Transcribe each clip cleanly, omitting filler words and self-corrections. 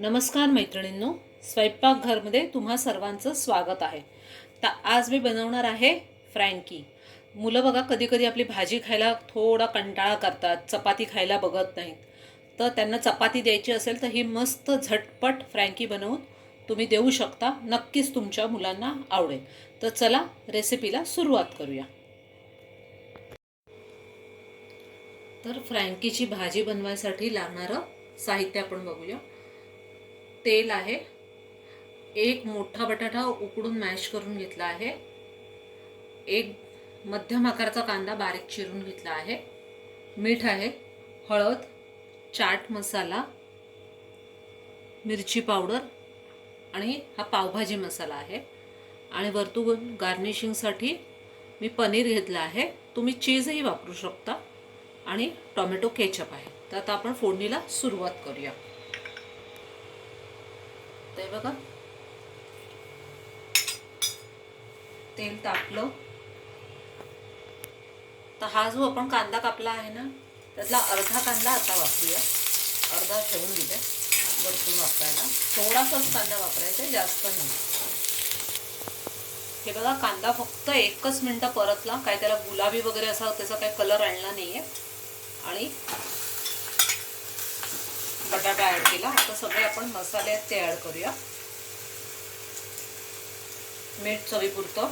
नमस्कार मैत्रिणींनो, स्वयंपाकघरमध्ये तुम्हा सर्वांचं स्वागत आहे. तर आज मी बनवणार आहे फ्रँकी. मुलं बघा कधी कधी आपली भाजी खायला थोडा कंटाळा करतात, चपाती खायला बघत नाहीत. तर त्यांना चपाती द्यायची असेल तर ही मस्त झटपट फ्रँकी बनवून तुम्ही देऊ शकता. नक्कीच तुमच्या मुलांना आवडेल. तर चला रेसिपीला सुरुवात करूया. तर फ्रँकीची भाजी बनवायसाठी लागणारं साहित्य आपण बघूया. तेल आहे, एक मोठा बटाटा उकडून मॅश करून घेतला आहे, एक मध्यम आकाराचा कांदा बारीक चिरून घेतला आहे, मीठ आहे, हळद, चाट मसाला, मिरची पावडर आणि हा पावभाजी मसाला आहे. आणि वरतून गार्निशिंगसाठी मी पनीर घेतलं आहे, तुम्ही चीजही वापरू शकता, आणि टोमॅटो केचप आहे. तर आता आपण फोडणीला सुरुवात करूया. ते बघा तेल तापलं तर हा जो आपण कांदा कापला आहे ना, त्यातला अर्धा कांदा आता वापरूया. अर्धा ठेवून दिले वरतून वापरायला. थोडासाच कांदा वापरायचा, जास्त नाही. हे बघा कांदा फक्त एकच मिनिटं परतला, काय त्याला गुलाबी वगैरे असा त्याचा काही कलर आणला नाहीये. आणि बटाटा ऍड केला. आता सगळे आपण मसाले आहेत ते ऍड करूया. मीठ चवीपुरतं,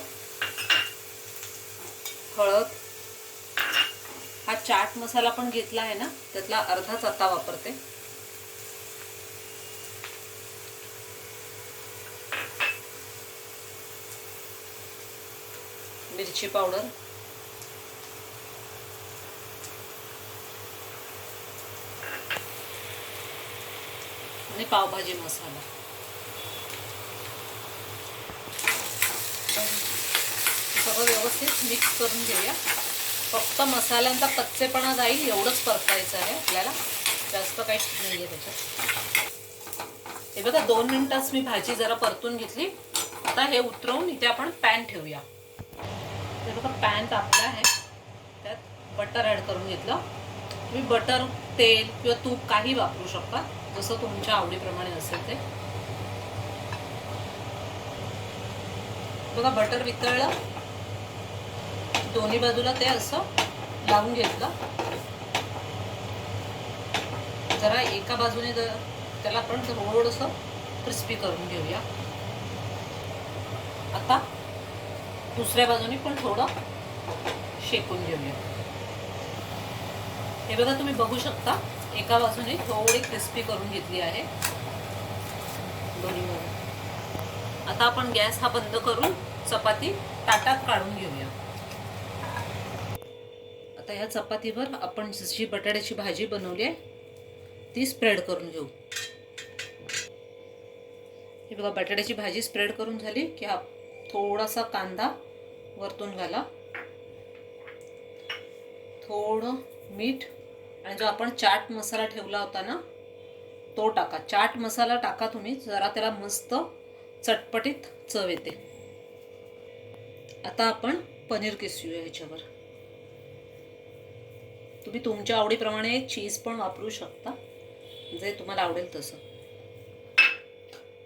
हळद, हा चाट मसाला पण घेतला आहे ना, त्यातला अर्धाच आता वापरते. मिरची पावडर, आणि पावभाजी मसाला. सगळं व्यवस्थित मिक्स करून घेऊया. फक्त मसाल्यांचा कच्चेपणा जाईल एवढंच परतायचं आहे आपल्याला, जास्त काही नाही आहे त्याच्यात. हे बघा 2 मिनिटात मी भाजी जरा परतून घेतली. आता हे उतरवून इथे आपण पॅन ठेवूया. हे बघा पॅन तापला आहे, त्यात बटर ॲड करून घेतलं. तुम्ही बटर, तेल किंवा तूप काही वापरू शकता, जसं तुमच्या आवडीप्रमाणे असेल ते. बघा बटर वितळलं, दोन्ही बाजूला ते असं लावून घेतलं. जरा एका बाजूने त्याला आपण थोडंसं क्रिस्पी करून घेऊया. आता दुसऱ्या बाजूने पण थोडं शेकून घेऊया. हे बघा तुम्ही बघू शकता, एका बाजूने थोडी क्रिस्पी करून घेतली आहे दोन्ही बाजू. आता आपण गॅस हा बंद करून चपाती ताटात काढून घेऊया. आता या चपातीवर आपण जी बटाट्याची भाजी बनवली आहे ती स्प्रेड करून घेऊ. हे बघा बटाट्याची भाजी स्प्रेड करून झाली की हा थोडासा कांदा वरतून घाला, थोडं मीठ, आणि जो आपण चाट मसाला ठेवला होता ना तो टाका. चाट मसाला टाका तुम्ही, जरा त्याला मस्त चटपटीत चव येते. आता आपण पनीर किसूया ह्याच्यावर. तुम्ही तुमच्या आवडीप्रमाणे चीज पण वापरू शकता, जे तुम्हाला आवडेल तसं.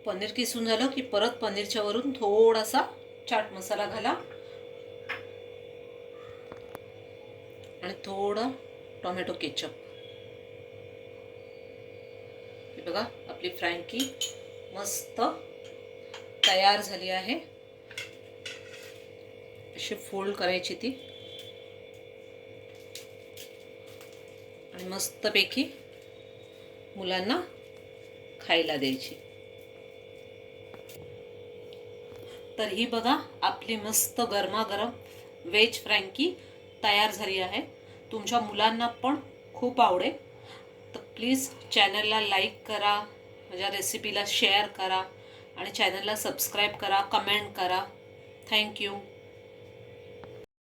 पनीर किसून झालं की परत पनीरच्या वरून थोडासा चाट मसाला घाला आणि थोडं टोमॅटो केचप. हे बघा आपली फ्रँकी मस्त तयार झाली आहे. अशी फोल्ड करायची ती आणि मस्तपैकी मुलांना खायला द्यायची. तर ही बघा आपली मस्त गरमागरम व्हेज फ्रँकी तयार झाली आहे. तुमच्या मुलांना पण खूप आवडेल. तर प्लीज चॅनलला लाईक करा, माझ्या रेसिपीला शेअर करा आणि चॅनलला सबस्क्राईब करा, कमेंट करा. थँक्यू.